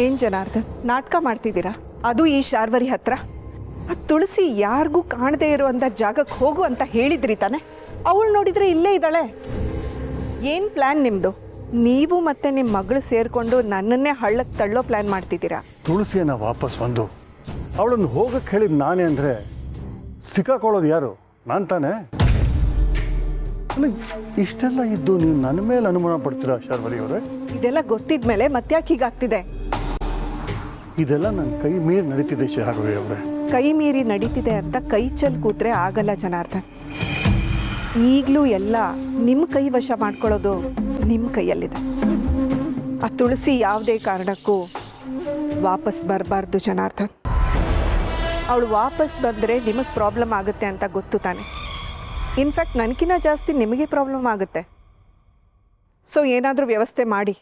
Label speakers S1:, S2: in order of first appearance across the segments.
S1: ಏನು ಜನಾರ್ದನ್, ನಾಟಕ ಮಾಡ್ತಿದ್ದೀರಾ? ಅದು ಈ ಶಾರ್ವರಿ ಹತ್ರ. ತುಳಸಿ ಯಾರಿಗೂ ಕಾಣದೇ ಇರುವಂಥ ಜಾಗಕ್ಕೆ ಹೋಗು ಅಂತ ಹೇಳಿದ್ರಿ ತಾನೆ. ಅವಳು ನೋಡಿದರೆ ಇಲ್ಲೇ ಇದ್ದಾಳೆ. ಏನು ಪ್ಲ್ಯಾನ್ ನಿಮ್ಮದು? ನೀವು ಮತ್ತೆ ನಿಮ್ಮ ಮಗಳು ಸೇರಿಕೊಂಡು ನನ್ನನ್ನೇ ಹಳ್ಳಕ್ಕೆ ತಳ್ಳೋ ಪ್ಲ್ಯಾನ್ ಮಾಡ್ತಿದ್ದೀರಾ?
S2: ತುಳಸಿಯನ್ನು ವಾಪಸ್ ಬಂದು ಅವಳನ್ನು ಹೋಗಕ್ಕೆ ಹೇಳಿದ ನಾನೇ ಅಂದರೆ ಸಿಕ್ಕಾಕೊಳ್ಳೋದು ಯಾರು? ನಾನು ತಾನೇ. ಇಷ್ಟೆಲ್ಲ ಇದ್ದು ನೀವು ನನ್ನ ಮೇಲೆ ಅನುಮಾನ ಪಡ್ತೀರಾ ಶಾರ್ವರಿ ಅವರೇ?
S1: ಇದೆಲ್ಲ ಗೊತ್ತಿದ ಮೇಲೆ ಮತ್ತ್ಯಾಕೆ ಹೀಗಾಗ್ತಿದೆ?
S2: ಇದೆಲ್ಲ ನನ್ನ ಕೈ ಮೀರಿ ನಡೀತಿದೆ ಶಾರ್ವರಿ ಅವರೇ.
S1: ಕೈ ಮೀರಿ ನಡೀತಿದೆ ಅಂತ ಕೈ ಚೆಲ್ಲಿ ಕೂತ್ರೆ ಆಗಲ್ಲ ಜನಾರ್ದನ್. ಈಗಲೂ ಎಲ್ಲ ನಿಮ್ಮ ಕೈ ವಶ ಮಾಡ್ಕೊಳ್ಳೋದು ನಿಮ್ಮ ಕೈಯಲ್ಲಿದೆ. ಆ ತುಳಸಿ ಯಾವುದೇ ಕಾರಣಕ್ಕೂ ವಾಪಸ್ ಬರಬಾರ್ದು ಜನಾರ್ದನ್. ಅವಳು ವಾಪಸ್ ಬಂದರೆ ನಿಮಗೆ ಪ್ರಾಬ್ಲಮ್ ಆಗುತ್ತೆ ಅಂತ ಗೊತ್ತು ತಾನೆ. ಇನ್ಫ್ಯಾಕ್ಟ್ ನನಗಿನ್ನ ಜಾಸ್ತಿ ನಿಮಗೆ ಪ್ರಾಬ್ಲಮ್ ಆಗುತ್ತೆ. ಸೊ ಏನಾದರೂ ವ್ಯವಸ್ಥೆ ಮಾಡಿ.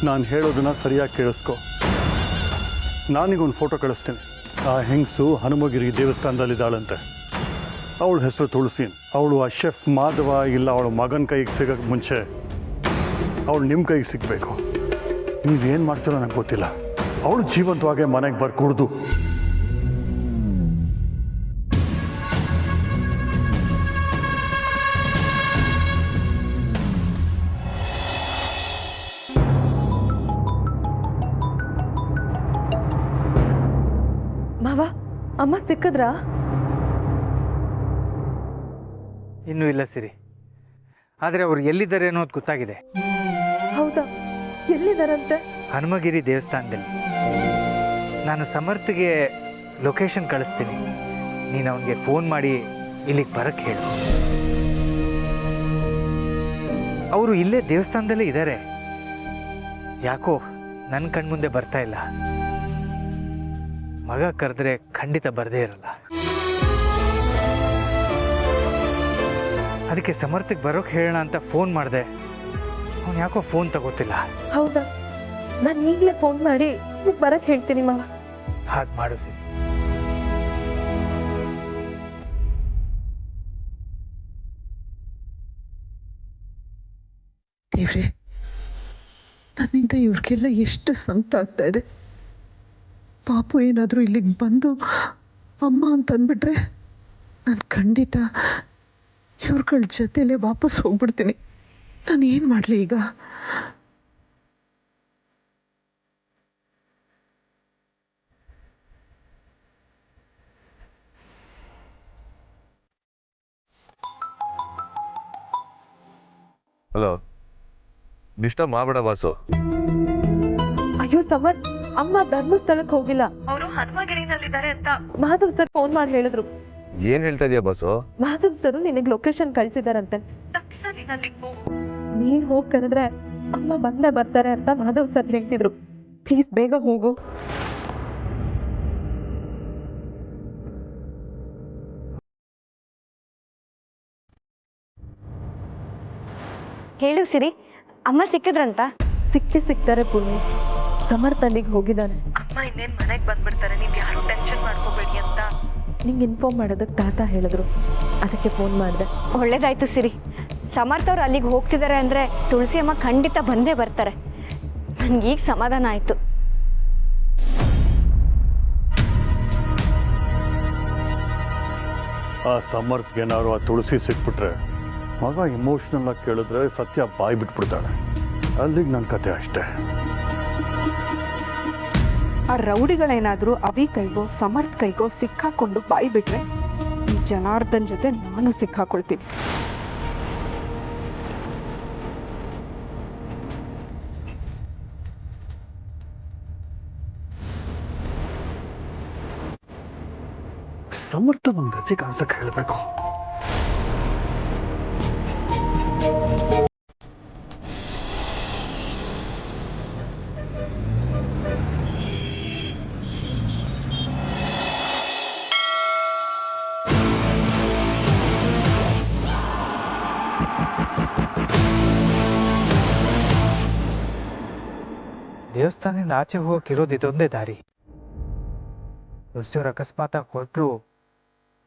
S2: ನಾನು ಹೇಳೋದನ್ನ ಸರಿಯಾಗಿ ಕೇಳಿಸ್ಕೊ. ನಾನೀಗೊಂದು ಫೋಟೋ ಕಳಿಸ್ತೀನಿ. ಆ ಹೆಂಗಸು ಹನುಮಗಿರಿ ದೇವಸ್ಥಾನದಲ್ಲಿದ್ದಾಳಂತೆ. ಅವಳ ಹೆಸರು ತುಳಸಿ. ಅವಳು ಆ ಶೆಫ್ ಮಾಧವ ಇಲ್ಲ ಅವಳ ಮಗನ ಕೈಗೆ ಸಿಗೋಕ್ಕೆ ಮುಂಚೆ ಅವಳು ನಿಮ್ಮ ಕೈಗೆ ಸಿಗಬೇಕು. ನೀವೇನು ಮಾಡ್ತೀರೋ ನನಗೆ ಗೊತ್ತಿಲ್ಲ. ಅವಳು ಜೀವಂತವಾಗೇ ಮನೆಗೆ ಬರ್ಕೂಡ್ದು.
S3: ಮಾವ, ಅಮ್ಮ ಸಿಕ್ಕಿದ್ರಾ?
S4: ಇನ್ನೂ ಇಲ್ಲ ಸಿರಿ, ಆದರೆ ಅವರು ಎಲ್ಲಿದ್ದಾರೆ ಅನ್ನೋದು ಗೊತ್ತಾಗಿದೆ.
S3: ಹೌದಾ? ಎಲ್ಲಿದ್ದಾರಂತೆ?
S4: ಹನುಮಗಿರಿ ದೇವಸ್ಥಾನದಲ್ಲಿ. ನಾನು ಸಮರ್ಥ್ಗೆ ಲೊಕೇಶನ್ ಕಳಿಸ್ತೀನಿ. ನೀನು ಅವನಿಗೆ ಫೋನ್ ಮಾಡಿ ಇಲ್ಲಿಗೆ ಬರೋಕ್ಕೆ ಹೇಳು. ಅವರು ಇಲ್ಲೇ ದೇವಸ್ಥಾನದಲ್ಲೇ ಇದ್ದಾರೆ. ಯಾಕೋ ನನ್ನ ಕಣ್ಮುಂದೆ ಬರ್ತಾ ಇಲ್ಲ. ಮಗ ಕರೆದ್ರೆ ಖಂಡಿತ ಬರದೇ ಇರಲ್ಲ. ಅದಕ್ಕೆ ಸಮರ್ಥಕ್ಕೆ ಬರೋಕ್ಕೆ ಹೇಳೋಣ ಅಂತ ಫೋನ್ ಮಾಡಿದೆ. ಅವನು ಯಾಕೋ ಫೋನ್ ತಗೋತಿಲ್ಲ.
S3: ಹೌದಾ? ನಾನು ಈಗಲೇ ಫೋನ್ ಮಾಡಿ ಬರಕ್ಕೆ ಹೇಳ್ತೀನಿ ಮಾವ.
S4: ಹಾಗೆ ಮಾಡು ಸಿರಿ.
S5: ದೇವ್ರೆ, ನನ್ನಿಂದ ಇವ್ರಿಗೆಲ್ಲ ಎಷ್ಟು ಸಂಕಟ ಆಗ್ತಾ ಇದೆ. ಪಾಪು ಏನಾದರೂ ಇಲ್ಲಿಗೆ ಬಂದು ಅಮ್ಮ ಅಂತ ಅಂದ್ಬಿಟ್ರೆ ನಾನು ಖಂಡಿತ ಇವ್ರುಗಳ ಜೊತೆಲೇ ವಾಪಸ್ ಹೋಗ್ಬಿಡ್ತೀನಿ. ನಾನು ಏನು ಮಾಡಲಿ ಈಗ?
S6: ಹಲೋ, ಡಿಸ್ಟರ್ಬ್ ಮಾಡಬೇಡ ಬಾಸು.
S3: ಅಯ್ಯೋ ಸಮರ್ಥ್, ಅಮ್ಮ ಧರ್ಮಸ್ಥಳಕ್ಕೆ ಹೋಗಿಲ್ಲ, ಅವರು ಹನುಮಗಿರಿನಲ್ಲಿದ್ದಾರೆ ಅಂತ ಮಾಧವ್ ಸರ್ ಫೋನ್ ಮಾಡಿ ಹೇಳಿದ್ರು.
S6: ಏನ್ ಹೇಳ್ತಾ ಇದೀಯ ಬಾಸು?
S3: ಮಾಧವ್ ಸರ್ ನಿನಗೆ ಲೊಕೇಶನ್ ಕಳಿಸಿದಾರಂತೆ. ನೀನ್ ಹೋಗಿ ಕರೆದ್ರೆ ಅಮ್ಮ ಬಂದೇ ಬರ್ತಾರೆ ಅಂತ ಮಾಧವ್ ಸರ್ ಹೇಳ್ತಿದ್ರು. ಪ್ಲೀಸ್ ಬೇಗ ಹೋಗು.
S7: ಹೇಳು ಸಿರಿ, ಅಮ್ಮ ಸಿಕ್ಕಿದ್ರಂತ?
S3: ಸಿಗ್ತಾರೆ ಪುಣ್ಯ. ಸಮರ್ಥ್ ಅಲ್ಲಿಗೆ ಹೋಗಿದ್ದಾನೆ. ಅಮ್ಮ ಇನ್ನೇನು ಮನೆಗೆ ಬಂದ್ಬಿಡ್ತಾರೆ, ನೀವು ಯಾರು ಟೆನ್ಷನ್ ಮಾಡ್ಕೋಬೇಡಿ ಅಂತ ನಿಂಗೆ ಇನ್ಫಾರ್ಮ್ ಮಾಡೋದಕ್ಕೆ ತಾತ ಹೇಳಿದ್ರು. ಅದಕ್ಕೆ ಫೋನ್ ಮಾಡಿದೆ.
S7: ಒಳ್ಳೇದಾಯ್ತು ಸಿರಿ. ಸಮರ್ಥ್ ಅವ್ರು ಅಲ್ಲಿಗೆ ಹೋಗ್ತಿದ್ದಾರೆ ಅಂದರೆ ತುಳಸಿ ಅಮ್ಮ ಖಂಡಿತ ಬಂದೇ ಬರ್ತಾರೆ. ನನಗೀಗ ಸಮಾಧಾನ ಆಯಿತು.
S2: ಆ ಸಮರ್ಥ್ಗೇನಾದ್ರು ಆ ತುಳಸಿ ಸಿಕ್ಬಿಟ್ರೆ ಮಗ ಇಮೋಷ್ನಲ್ ಆಗಿ ಕೇಳಿದ್ರೆ ಸತ್ಯ ಬಾಯಿ ಬಿಟ್ಬಿಡ್ತಾಳೆ. ಅಲ್ಲಿಗೆ ನನ್ನ ಕತೆ ಅಷ್ಟೇ.
S1: ಆ ರೌಡಿಗಳೇನಾದರೂ ಅವಿ ಕೈಗೋ ಸಮರ್ಥ್ ಕೈಗೋ ಸಿಕ್ಕಾಕೊಂಡು ಬಾಯಿ ಬಿಟ್ರೆ ಈ ಜನಾರ್ದನ್ ಜೊತೆ ನಾನು ಸಿಕ್ಕಾಕೊಳ್ತೀನಿ.
S2: ಸಮರ್ಥ ಒಂದು ಗತಿ ಕಾಣಿಸಕ್ಕೆ ಹೇಳಬೇಕು.
S4: ದೇವಸ್ಥಾನದಿಂದ ಆಚೆ ಹೋಗೋಕೆ ಇರೋದು ಇದೊಂದೇ ದಾರಿ. ತುಳಸಿಯವ್ರು ಅಕಸ್ಮಾತ್ ಹೊರಟರು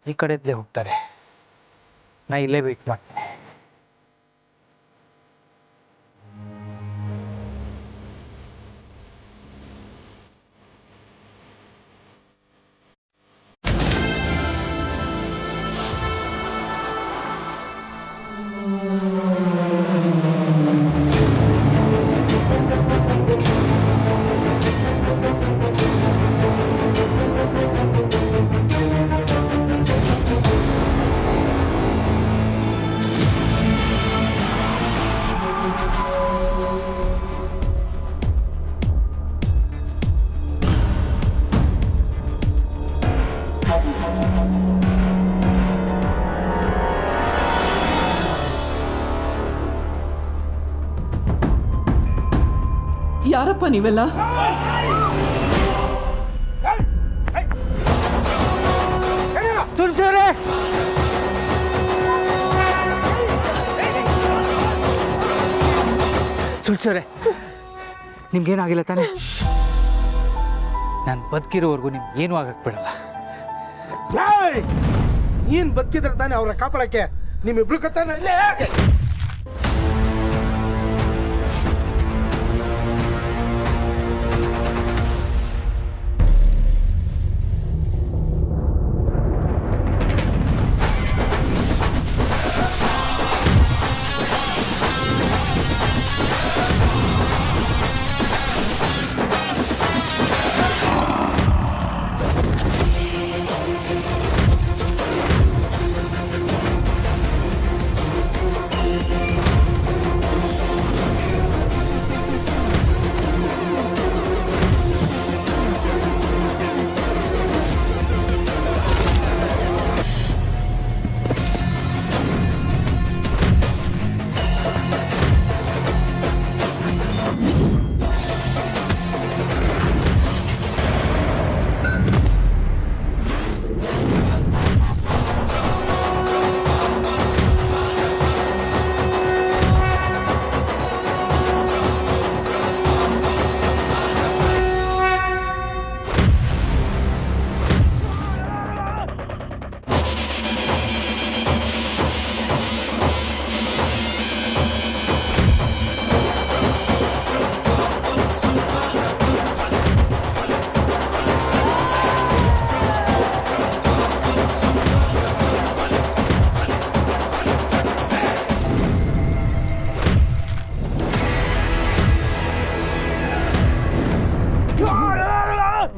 S4: ಈ ಕಡೆದ್ಲೇ ಹೋಗ್ತಾರೆ. ನಾ ಇಲ್ಲೇ ವೆಯ್ಟ್ ಮಾಡ್ತೀನಿ.
S5: ಯಾರಪ್ಪ ನೀವೆಲ್ಲ?
S4: ತುಳಸಿಯವರೇ, ತುಳಸಿಯವರೇ, ನಿಮ್ಗೇನಾಗಿಲ್ಲ ತಾನೆ? ನಾನು ಬದುಕಿರೋವರೆಗೂ ನಿಮ್ಗೆ ಏನೂ ಆಗಕ್ಕೆ ಬಿಡಲ್ಲ.
S8: ನೀನ್ ಬದುಕಿದ್ರೆ ತಾನೆ ಅವ್ರ ಕಾಪಾಡಕ್ಕೆ. ನಿಮ್ಮಿಬ್ರು ಕತ್ತಾನ ಇಲ್ಲೇ.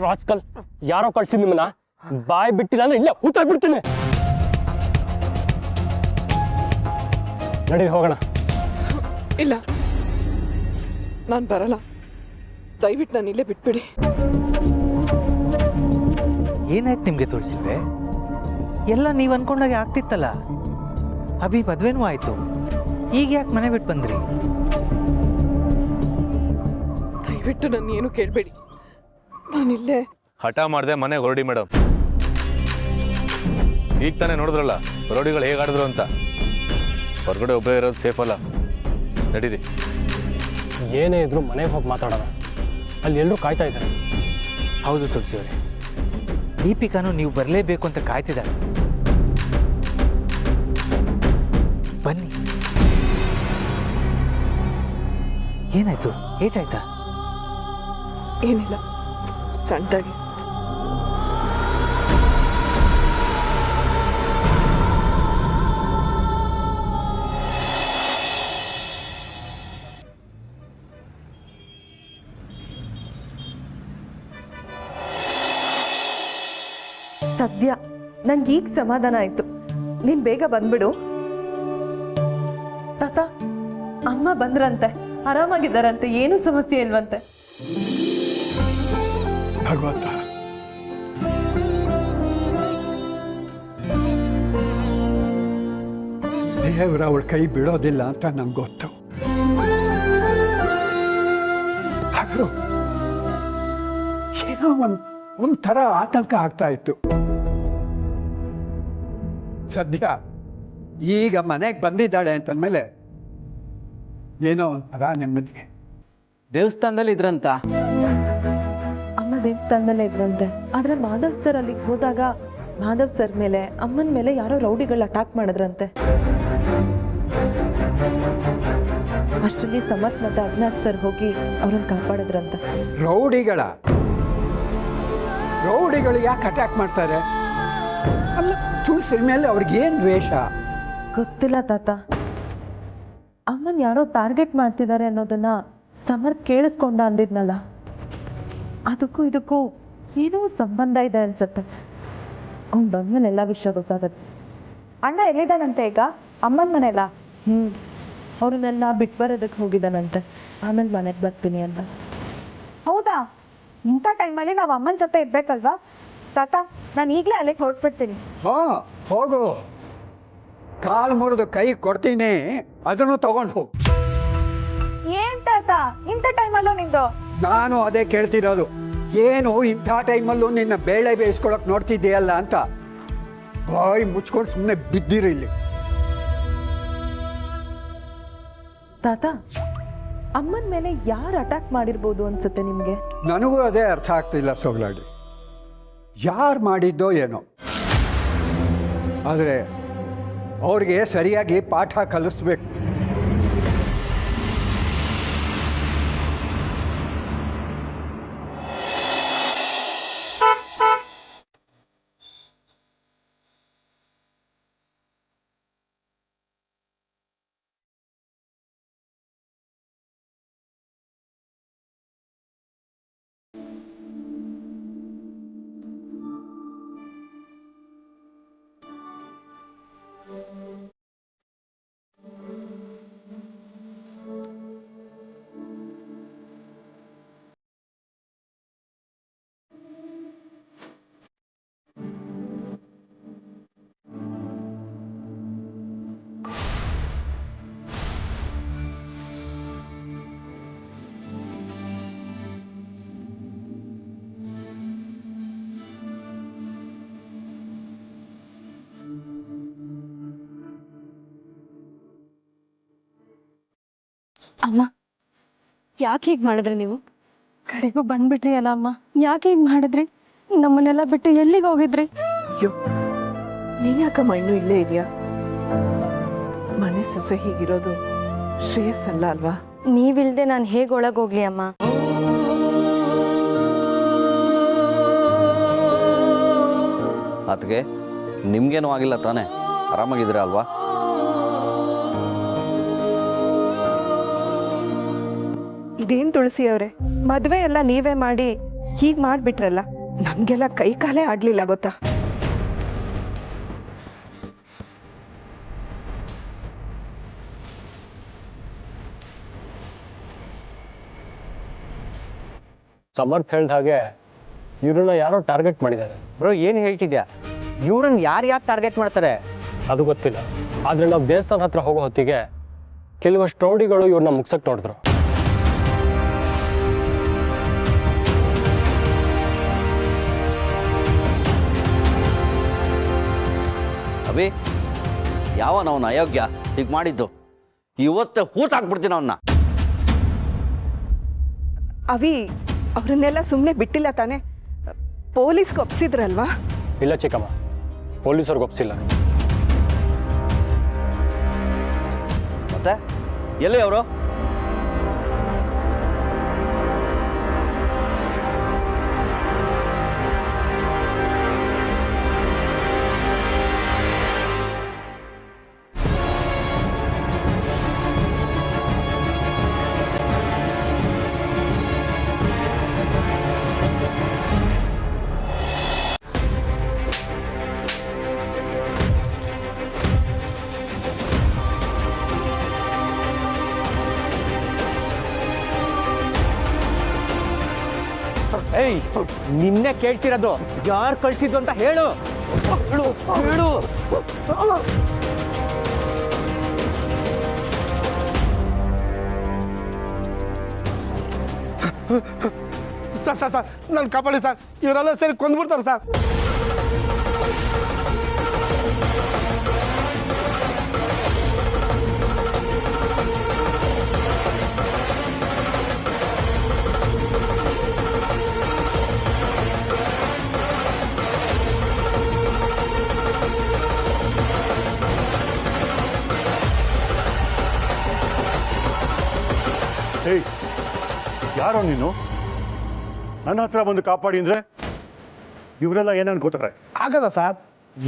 S9: ರಾಸ್ಕಲ್, ಯಾರೋ ಕಳ್ಸಿ ನಿಮ್ಮನ್ನ. ಬಾಯ್ ಬಿಟ್ಟಿಲ್ಲ ಅಂದ್ರೆ ಇಲ್ಲೇ ಊತಾಗ್ಬಿಡ್ತೀನಿ. ನಡಿ ಹೋಗೋಣ.
S5: ಇಲ್ಲ, ನಾನು ಬರಲ್ಲ. ದಯವಿಟ್ಟು ನಾನು ಇಲ್ಲೇ ಬಿಟ್ಬಿಡಿ.
S4: ಏನಾಯ್ತು ನಿಮಗೆ ತುಳಸಿಲ್ವೇ? ಎಲ್ಲ ನೀವು ಅನ್ಕೊಂಡಾಗೆ ಆಗ್ತಿತ್ತಲ್ಲ. ಅಭಿ ಮದ್ವೆನೂ ಆಯ್ತು. ಈಗ ಯಾಕೆ ಮನೆ ಬಿಟ್ಟು ಬಂದ್ರಿ?
S5: ದಯವಿಟ್ಟು ನನ್ನ ಏನು ಕೇಳಬೇಡಿ. ನಾನಿಲ್ಲೇ
S6: ಹಠ ಮಾಡದೆ ಮನೆಗೆ ಹೊರಡಿ ಮೇಡಮ್. ಈಗ ತಾನೇ ನೋಡಿದ್ರಲ್ಲ ರೋಡಿಗಳು ಹೇಗೆ ಆಡಿದ್ರು ಅಂತ. ಹೊರಗಡೆ ಒಬ್ಬರೇ ಇರೋದು ಸೇಫ್ ಅಲ್ಲ. ನಡೀರಿ.
S9: ಏನೇ ಇದ್ರು ಮನೆಗೆ ಹೋಗಿ ಮಾತಾಡೋಣ. ಅಲ್ಲಿ ಎಲ್ಲರೂ ಕಾಯ್ತಾ ಇದ್ದಾರೆ.
S4: ಹೌದು ತುಳಸಿಯವರೇ, ದೀಪಿಕಾನು ನೀವು ಬರಲೇಬೇಕು ಅಂತ ಕಾಯ್ತಿದ್ದಾರೆ. ಬನ್ನಿ. ಏನಾಯ್ತು? ಏಟಾಯ್ತಾ?
S5: ಏನಿಲ್ಲ, ಸಣ್ಣದಾಗಿ.
S3: ಸದ್ಯ ನಂಗೆ ಈಗ ಸಮಾಧಾನ ಆಯ್ತು. ನೀನ್ ಬೇಗ ಬಂದ್ಬಿಡು. ತಾತ, ಅಮ್ಮ ಬಂದ್ರಂತೆ, ಆರಾಮಾಗಿದ್ದಾರಂತೆ, ಏನೂ ಸಮಸ್ಯೆ ಇಲ್ವಂತೆ.
S10: ಭಗವಂತ, ದೇವರ ಅವಳ ಕೈ ಬಿಡೋದಿಲ್ಲ ಅಂತ ನಂಗೆ ಗೊತ್ತು. ಅದು ಏನೋ ಒಂಥರ ಆತಂಕ ಆಗ್ತಾ ಇತ್ತು. ಸದ್ಯ ಈಗ ಮನೆಗೆ ಬಂದಿದ್ದಾಳೆ ಅಂತಂದ್ಮೇಲೆ ಏನೋ ಒಂಥರ ನೆಮ್ಮದಿ.
S9: ದೇವಸ್ಥಾನದಲ್ಲಿ ಇದ್ರಂತ.
S3: ಅಮ್ಮ ದೇವಸ್ಥಾನದಲ್ಲೇ ಇದ್ರಂತೆ. ಆದ್ರೆ ಮಾಧವ್ ಸರ್ ಅಲ್ಲಿಗೆ ಹೋದಾಗ ಮಾಧವ್ ಸರ್ ಮೇಲೆ ಅಮ್ಮನ ಮೇಲೆ ಯಾರೋ ರೌಡಿಗಳು ಅಟ್ಯಾಕ್ ಮಾಡಿದ್ರಂತೆ. ಅಷ್ಟರಲ್ಲಿ ಸಮರ್ಥ್ ಮತ್ತು ಅವಿನಾಶ್ ಸರ್ ಹೋಗಿ ಅವ್ರನ್ನ ಕಾಪಾಡಿದ್ರಂತೆ.
S10: ರೌಡಿಗಳು ಯಾಕೆ ಅಟ್ಯಾಕ್ ಮಾಡ್ತಾರೆ? ಅಲ್ಲ, ತುಳಸಿ ಮೇಲೆ ಅವ್ರಿಗೇನು ದ್ವೇಷ?
S3: ಗೊತ್ತಿಲ್ಲ ತಾತ. ಅಮ್ಮನ್ ಯಾರೋ ಟಾರ್ಗೆಟ್ ಮಾಡ್ತಿದ್ದಾರೆ ಅನ್ನೋದನ್ನ ಸಮರ್ಥ್ ಕೇಳಿಸ್ಕೊಂಡ ಅಂದಿದ್ನಲ್ಲ, ಅದಕ್ಕೂ ಇದಕ್ಕೂ ಏನೋ ಸಂಬಂಧ ಇದೆ ಅನ್ಸುತ್ತೆ. ಅವ್ನು ಬಂದ್ಮೇಲೆ ಎಲ್ಲ ವಿಷಯ ಗೊತ್ತಾಗತ್ತೆ.
S1: ಅಣ್ಣ ಎಲ್ಲಿದ್ದಾನಂತೆ ಈಗ? ಅಮ್ಮನ ಮನೆಯಲ್ಲ?
S3: ಅವ್ರನ್ನೆಲ್ಲ ಬಿಟ್ಟು ಬರೋದಕ್ಕೆ ಹೋಗಿದ್ದಾನಂತೆ. ಆಮೇಲೆ ಮನೆಗೆ ಬರ್ತೀನಿ ಅಂತ.
S1: ಹೌದಾ? ಇಂಥ ಟೈಮಲ್ಲಿ ನಾವು ಅಮ್ಮನ ಜೊತೆ ಇರ್ಬೇಕಲ್ವಾ? ತಾತ, ನಾನು ಈಗಲೇ ಅಲ್ಲಿಗೆ ಹೊರಟ್ಬಿಡ್ತೀನಿ.
S10: ಹೋಗು. ಕಾಲು ಮುರಿದು ಕೈ ಕೊಡ್ತೀನಿ, ಅದನ್ನು ತಗೊಂಡು ಹೋಗು.
S1: ಏನ್ ತಾತ ಇಂಥ ಟೈಮಲ್ಲೂ ನಿಂದು?
S10: ನಾನು ಅದೇ ಕೇಳ್ತಿರೋದು. ಏನು ಇಂಥ ಟೈಮಲ್ಲೂ ನಿನ್ನ ಬೇಳೆ ಬೇಯಿಸ್ಕೊಳಕ್ ನೋಡ್ತಿದ್ದೀಯಲ್ಲ ಅಂತ. ಬಾಯಿ ಮುಚ್ಕೊಂಡು ಸುಮ್ಮನೆ ಬಿದ್ದಿರು ಇಲ್ಲಿ.
S3: ತಾತ, ಅಮ್ಮನ ಮೇಲೆ ಯಾರು ಅಟ್ಯಾಕ್ ಮಾಡಿರ್ಬೋದು ಅನ್ಸುತ್ತೆ ನಿಮಗೆ?
S10: ನನಗೂ ಅದೇ ಅರ್ಥ ಆಗ್ತಿಲ್ಲ ಸೊಗಲಾಡಿ. ಯಾರು ಮಾಡಿದ್ದೋ ಏನೋ, ಆದರೆ ಅವ್ರಿಗೆ ಸರಿಯಾಗಿ ಪಾಠ ಕಲಿಸ್ಬೇಕು.
S7: ಅಮ್ಮ, ಯಾಕೆ ಹೀಗೆ ಮಾಡಿದ್ರಿ ನೀವು?
S3: ಕಡೆಗೂ ಬಂದ್ಬಿಟ್ರಿ ಅಲ್ಲ ಅಮ್ಮ. ಯಾಕೆ ಹಿಂಗೆ ಮಾಡಿದ್ರಿ? ನಮ್ಮನ್ನೆಲ್ಲ ಬಿಟ್ಟು ಎಲ್ಲಿಗೆ ಹೋಗಿದ್ರಿ?
S1: ಅಯ್ಯೋ, ನೀನ್ ಯಾಕಮ್ಮ ಇನ್ನೂ ಇಲ್ಲೇ ಇದೆಯಾ? ಮನೆ ಸೊಸೆ ಹೀಗಿರೋದು ಶ್ರೇಯಸ್ಸಲ್ಲ ಅಲ್ವಾ?
S7: ನೀವಿಲ್ದೆ ನಾನು ಹೇಗೆ ಒಳಗೋಗ್ಲಿ ಅಮ್ಮ?
S11: ಅದಕ್ಕೆ ನಿಮ್ಗೇನು ಆಗಿಲ್ಲ ತಾನೇ? ಆರಾಮಾಗಿದ್ದೀರಾ ಅಲ್ವಾ?
S1: ಇದೇನು ತುಳಸಿ ಅವರೇ, ಮದುವೆ ಎಲ್ಲ ನೀವೇ ಮಾಡಿ ಹೀಗೆ ಮಾಡಿಬಿಟ್ರಲ್ಲ, ನಮಗೆಲ್ಲ ಕೈ ಕಾಲೇ ಆಡಲಿಲ್ಲ ಗೊತ್ತಾ?
S9: ಸಮರ್ಥ್ ಹೇಳ್ದ ಹಾಗೆ ಇವ್ರನ್ನ ಯಾರೋ ಟಾರ್ಗೆಟ್ ಮಾಡಿದ್ದಾರೆ.
S4: ಬ್ರೋ, ಏನು ಹೇಳ್ತಿದ್ಯಾ? ಇವ್ರನ್ನ ಯಾರು ಟಾರ್ಗೆಟ್ ಮಾಡ್ತಾರೆ?
S9: ಅದು ಗೊತ್ತಿಲ್ಲ, ಆದರೆ ನಾವು ದೇವಸ್ಥಾನ ಹತ್ರ ಹೋಗೋ ಹೊತ್ತಿಗೆ ಕೆಲವಷ್ಟು ರೌಡಿಗಳು ಇವ್ರನ್ನ ಮುಗ್ಸಕ್ಕೆ ನೋಡಿದ್ರು.
S11: ಅಭಿ, ಯಾವನವನ ಅಯೋಗ್ಯ ಹೀಗೆ ಮಾಡಿದ್ದು? ಇವತ್ತೇ ಹೂತಾಕ್ಬಿಡ್ತೀನಿ ಅವನ್ನ.
S1: ಅವಿ ಅವ್ರನ್ನೆಲ್ಲ ಸುಮ್ಮನೆ ಬಿಟ್ಟಿಲ್ಲ ತಾನೆ? ಪೊಲೀಸ್ಗೆ ಒಪ್ಸಿದ್ರಲ್ವಾ?
S9: ಇಲ್ಲ ಚಿಕ್ಕಮ್ಮ, ಪೊಲೀಸರಿಗೆ ಒಪ್ಸಿಲ್ಲ.
S11: ಮತ್ತೆ ಎಲ್ಲಿ ಅವರು?
S4: ಏಯ್, ನಿನ್ನೆ ಕೇಳ್ತಿರೋದು, ಯಾರು ಕಳ್ಸಿದ್ದು ಅಂತ ಹೇಳು. ಹೇಳು.
S8: ಸರ್ ನನ್ನ ಕಾಪಾಡಿ ಸರ್, ಇವರೆಲ್ಲ ಸೇರಿ ಕೊಂದ್ಬಿಡ್ತಾರೆ ಸರ್.
S2: ಯಾರೋ ನೀನು ನನ್ನ ಹತ್ರ ಬಂದು ಕಾಪಾಡಿ ಅಂದರೆ ಇವರೆಲ್ಲ ಏನೇನು ಅನ್ಕೋತಾರೆ?
S8: ಆಗಲ್ಲ ಸರ್,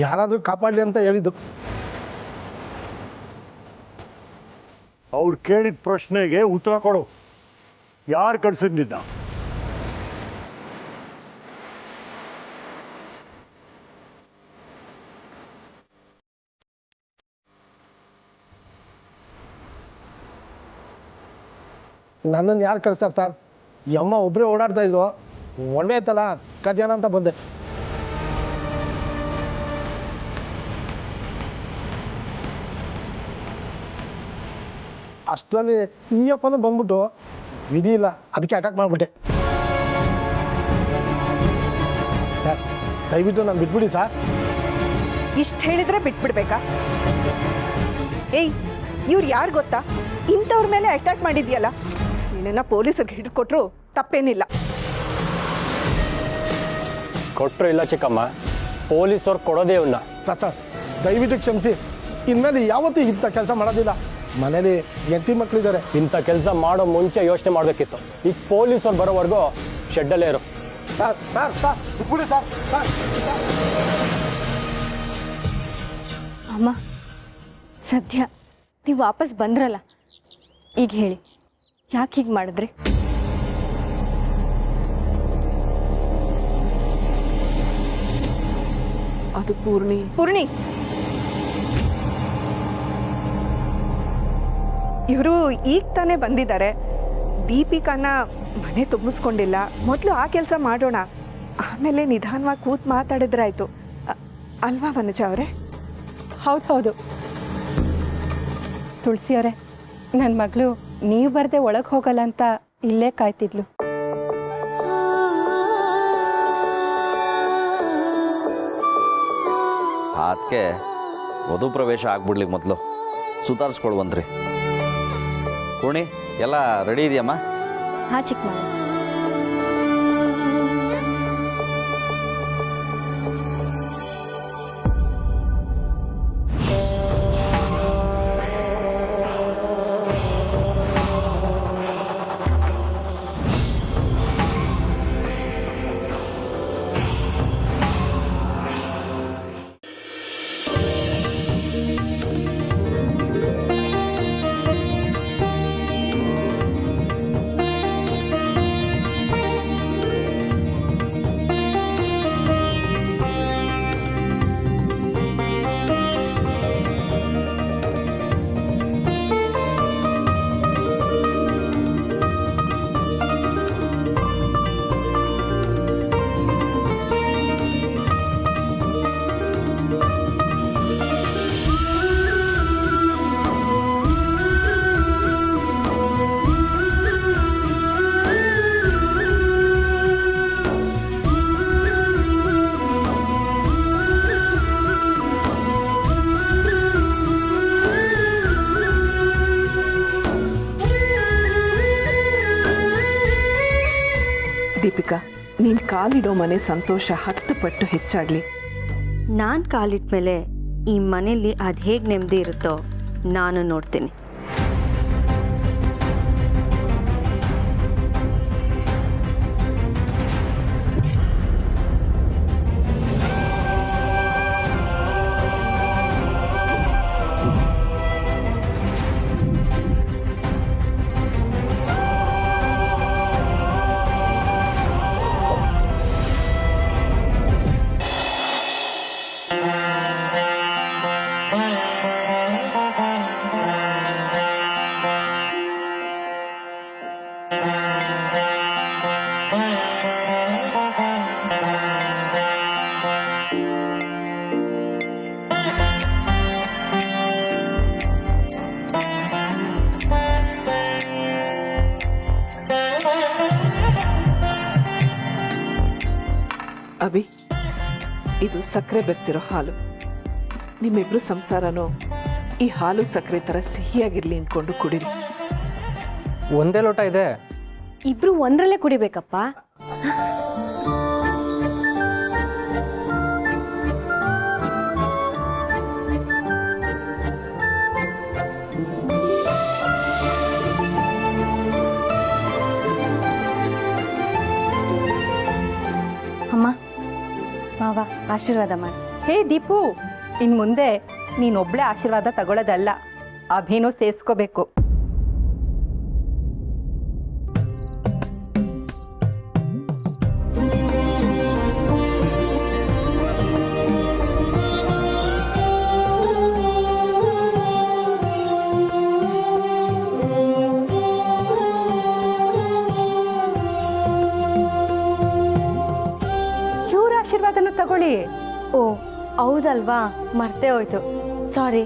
S8: ಯಾರಾದರೂ ಕಾಪಾಡಲಿ ಅಂತ ಹೇಳಿದ್ದು.
S2: ಅವ್ರು ಕೇಳಿದ ಪ್ರಶ್ನೆಗೆ ಉತ್ತರ ಕೊಡು. ಯಾರು ಕಳ್ಸಿದ್ನಿದ್ದ?
S8: ನನ್ನನ್ನು ಯಾರು ಕಳಿಸ್ತಾರೆ ಸರ್? ಈ ಅಮ್ಮ ಒಬ್ಬರೇ ಓಡಾಡ್ತಾ ಇದ್ರು, ಒಳ್ಳೆ ಆಯ್ತಲ್ಲ ಕದ್ಯಾನ ಅಂತ ಬಂದೆ. ಅಷ್ಟರಲ್ಲಿ ನೀಯಪ್ಪನ ಬಂದ್ಬಿಟ್ಟು ವಿಧಿ ಇಲ್ಲ, ಅದಕ್ಕೆ ಅಟ್ಯಾಕ್ ಮಾಡಿಬಿಟ್ಟೆ. ಸರ್ ದಯವಿಟ್ಟು ನಾನು ಬಿಟ್ಬಿಡಿ ಸರ್.
S1: ಇಷ್ಟು ಹೇಳಿದ್ರೆ ಬಿಟ್ಬಿಡ್ಬೇಕಾ? ಏಯ್, ಇವ್ರು ಯಾರು ಗೊತ್ತಾ? ಇಂಥವ್ರ ಮೇಲೆ ಅಟ್ಯಾಕ್ ಮಾಡಿದ್ಯಲ್ಲ, ನಿನ್ನ ಪೊಲೀಸರಿಗೆ ಹಿಡ್ಕೊಟ್ರು ತಪ್ಪೇನಿಲ್ಲ.
S9: ಕೊಟ್ಟರು ಇಲ್ಲ ಚಿಕ್ಕಮ್ಮ, ಪೊಲೀಸವ್ರು ಕೊಡೋದೇ ಇವನ್ನ.
S8: ಸರ್ ದಯವಿಟ್ಟು ಕ್ಷಮಿಸಿ, ಇನ್ಮೇಲೆ ಯಾವತ್ತೂ ಇಂಥ ಕೆಲಸ ಮಾಡೋದಿಲ್ಲ. ಮನೇಲಿ ಹೆಂಡತಿ ಮಕ್ಕಳಿದ್ದಾರೆ.
S9: ಇಂಥ ಕೆಲಸ ಮಾಡೋ ಮುಂಚೆ ಯೋಚನೆ ಮಾಡಬೇಕಿತ್ತು. ಈಗ ಪೊಲೀಸವ್ರು ಬರೋವರೆಗೂ ಶೆಡ್ಡಲ್ಲೇ ಇರು.
S8: ಸರ್ ಸರ್ ಸರ್ ಬಿಟ್ಬಿಡಿ ಸರ್. ಸರ್
S7: ಅಮ್ಮ, ಸದ್ಯ ನೀವು ವಾಪಸ್ ಬಂದ್ರಲ್ಲ, ಈಗ ಹೇಳಿ ಯಾಕೆ ಹೀಗೆ ಮಾಡಿದ್ರಿ?
S1: ಅದು ಪೂರ್ಣಿ ಇವರು ಈಗ ತಾನೇ ಬಂದಿದ್ದಾರೆ. ದೀಪಿಕಾನ ಮನೆ ತುಂಬಿಸ್ಕೊಂಡಿಲ್ಲ. ಮೊದಲು ಆ ಕೆಲಸ ಮಾಡೋಣ, ಆಮೇಲೆ ನಿಧಾನವಾಗಿ ಕೂತ್ ಮಾತಾಡಿದ್ರಾಯ್ತು ಅಲ್ವಾ ವನಜ ಅವರೇ?
S12: ಹೌದು ತುಳಸಿ ಅವರೇ, ನನ್ನ ಮಗಳು ನೀವು ಬರದೆ ಒಳಗೆ ಹೋಗಲ್ಲ ಅಂತ ಇಲ್ಲೇ ಕಾಯ್ತಿದ್ಲು.
S11: ಅದಕ್ಕೆ ವಧು ಪ್ರವೇಶ ಆಗ್ಬಿಡ್ಲಿ ಮೊದಲು ಸುಧಾರಿಸ್ಕೊಳ್ವಂತ್ರಿ. ಪೂರ್ಣಿ ಎಲ್ಲ ರೆಡಿ ಇದೆಯಮ್ಮ?
S7: ಹಾಂ ಚಿಕ್ಕ ಮಾವ.
S1: ದೀಪಿಕಾ, ನೀನು ಕಾಲಿಡೋ ಮನೆ ಸಂತೋಷ 10 ಪಟ್ಟು ಹೆಚ್ಚಾಗಲಿ.
S12: ನಾನು ಕಾಲಿಟ್ಟ ಮೇಲೆ ಈ ಮನೆಯಲ್ಲಿ ಅದು ಹೇಗೆ ನೆಮ್ಮದಿ ಇರುತ್ತೋ ನಾನು ನೋಡ್ತೀನಿ.
S1: ಅಭಿ, ಇದು ಸಕ್ಕರೆ ಬೆರೆಸಿರೋ ಹಾಲು. ನಿಮ್ಮಿಬ್ರು ಸಂಸಾರನೂ ಈ ಹಾಲು ಸಕ್ಕರೆ ಥರ ಸಿಹಿಯಾಗಿರ್ಲಿ ಅಂದ್ಕೊಂಡು ಕುಡೀರಿ.
S9: ಒಂದೇ ಲೋಟ ಇದೆ.
S7: ಇಬ್ರು ಒಂದ್ರಲ್ಲೇ ಕುಡಿಬೇಕಪ್ಪ. ಮಾವ ಆಶೀರ್ವಾದ ಮಾಡಿ.
S1: ಹೇ ದೀಪು, ಇನ್ನು ಮುಂದೆ ನೀನೊಬ್ಳೆ ಆಶೀರ್ವಾದ ತಗೊಳ್ಳೋದಲ್ಲ, ಅಭಿನೂ ಸೇರಿಸ್ಕೋಬೇಕು.
S7: ಆಶೀರ್ವಾದನೂ ತಗೊಳ್ಳಿ. ಓ ಹೌದಲ್ವಾ, ಮರ್ತೇ ಹೋಯ್ತು, ಸಾರಿ.